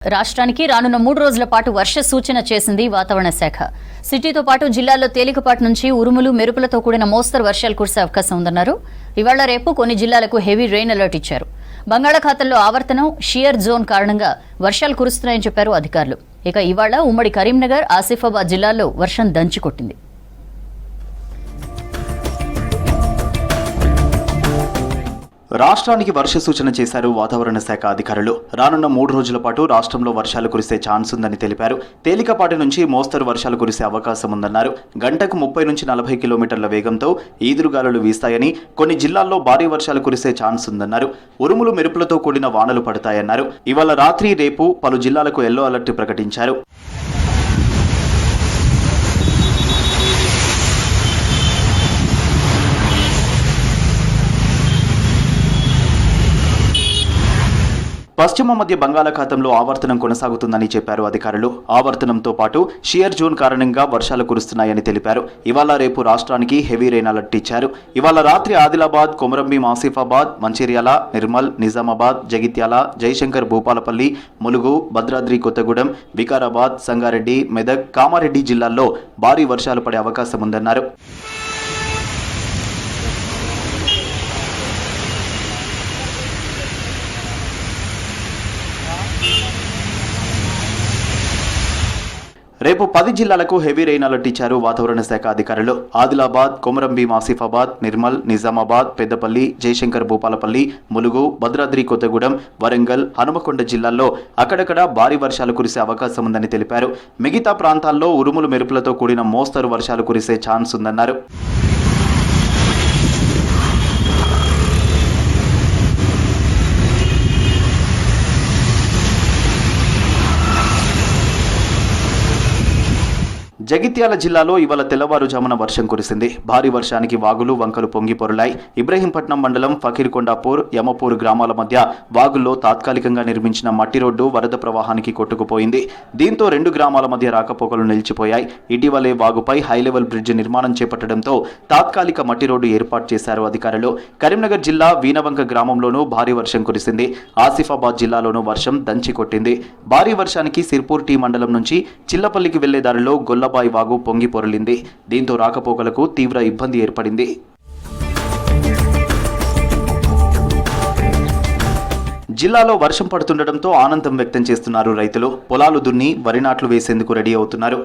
రాష్ట్రానికి రానున్న 3 రోజుల పాటు వర్ష సూచన చేసింది వాతావరణ శాఖ. సిటీతో పాటు జిల్లాల్లో తేలికపాటి నుంచి ఉరుములు మెరుపులతో కూడిన మోస్తరు వర్షాలు కురిసే అవకాశం ఉందన్నారు. ఇవాళ రేపు కొన్ని జిల్లాలకు హెవీ రెయిన్ అలర్ట్ ఇచ్చారు. బంగాళాఖాతంలో ఆవర్తనం షియర్ జోన్ కారణంగా వర్షాలు కురుస్తున్నాయని చెప్పారు అధికారులు. ఇక ఇవాళ ఉమ్మడి కరీంనగర్, ఆసిఫాబాద్ జిల్లాల్లో వర్షం దంచుకొట్టింది. రాష్ట్రానికి వర్ష సూచన చేశారు వాతావరణ శాఖ అధికారులు. రానున్న 3 రోజుల పాటు రాష్ట్రంలో వర్షాలు కురిసే ఛాన్స్ ఉందని తెలిపారు. తేలికపాటి నుంచి మోస్తరు వర్షాలు కురిసే అవకాశం ఉందన్నారు. గంటకు 30 నుంచి 40 కిలోమీటర్ల వేగంతో ఈదురుగాలులు వీస్తాయని, కొన్ని జిల్లాల్లో భారీ వర్షాలు కురిసే ఛాన్స్ ఉందన్నారు. ఉరుములు మెరుపులతో కూడిన వానలు పడతాయన్నారు. ఇవాళ రాత్రి, రేపు పలు జిల్లాలకు ఎల్లో అలర్ట్ ప్రకటించారు. పశ్చిమ మధ్య బంగాళాఖాతంలో ఆవర్తనం కొనసాగుతుందని చెప్పారు అధికారులు. ఆవర్తనంతో పాటు షియర్ జోన్ కారణంగా వర్షాలు కురుస్తున్నాయని తెలిపారు. ఇవాళ రేపు రాష్ట్రానికి హెవీ రెయిన్ అలర్ట్ ఇచ్చారు. ఇవాళ రాత్రి ఆదిలాబాద్, కొమరంభీం, ఆసిఫాబాద్, మంచిర్యాల, నిర్మల్, నిజామాబాద్, జగిత్యాల, జయశంకర్ భూపాలపల్లి, ములుగు, భద్రాద్రి కొత్తగూడెం, వికారాబాద్, సంగారెడ్డి, మెదక్, కామారెడ్డి జిల్లాల్లో భారీ వర్షాలు పడే అవకాశం ఉందన్నారు. రేపు 10 జిల్లాలకు హెవీ రెయిన్ అలర్ట్ ఇచ్చారు వాతావరణ శాఖ అధికారులు. ఆదిలాబాద్, కొమరంభీం, ఆసిఫాబాద్, నిర్మల్, నిజామాబాద్, పెద్దపల్లి, జయశంకర్ భూపాలపల్లి, ములుగు, భద్రాద్రి కొత్తగూడెం, వరంగల్, హనుమకొండ జిల్లాల్లో అక్కడక్కడ భారీ వర్షాలు కురిసే అవకాశం ఉందని తెలిపారు. మిగతా ప్రాంతాల్లో ఉరుములు మెరుపులతో కూడిన మోస్తరు వర్షాలు కురిసే ఛాన్స్ ఉందన్నారు. జగిత్యాల జిల్లాలో ఇవాళ తెల్లవారుజామున వర్షం కురిసింది. భారీ వర్షానికి వాగులు, వంకలు పొంగి పొరలాయి. ఇబ్రహీంపట్నం మండలం ఫకీర్కొండాపూర్, యమపూర్ గ్రామాల మధ్య వాగుల్లో తాత్కాలికంగా నిర్మించిన మట్టి రోడ్డు వరద ప్రవాహానికి కొట్టుకుపోయింది. దీంతో 2 గ్రామాల మధ్య రాకపోకలు నిలిచిపోయాయి. ఇటీవలే వాగుపై హైలెవెల్ బ్రిడ్జ్ నిర్మాణం చేపట్టడంతో తాత్కాలిక మట్టి రోడ్డు ఏర్పాటు చేశారు అధికారులు. కరీంనగర్ జిల్లా వీనవంక గ్రామంలోనూ భారీ వర్షం కురిసింది. ఆసిఫాబాద్ జిల్లాలోనూ వర్షం దంచి కొట్టింది. భారీ వర్షానికి సిర్పూర్ టీ మండలం నుంచి చిల్లపల్లికి వెళ్లే దారిలో గొల్లబాయి వాగు పొంగి పొరలింది. దీంతో రాకపోకలకు తీవ్ర ఇబ్బంది ఏర్పడింది. జిల్లాలో వర్షం పడుతుండటంతో ఆనందం వ్యక్తం చేస్తున్నారు రైతులు. పొలాలు దున్ని వరి నాట్లు వేసేందుకు రెడీ అవుతున్నారు.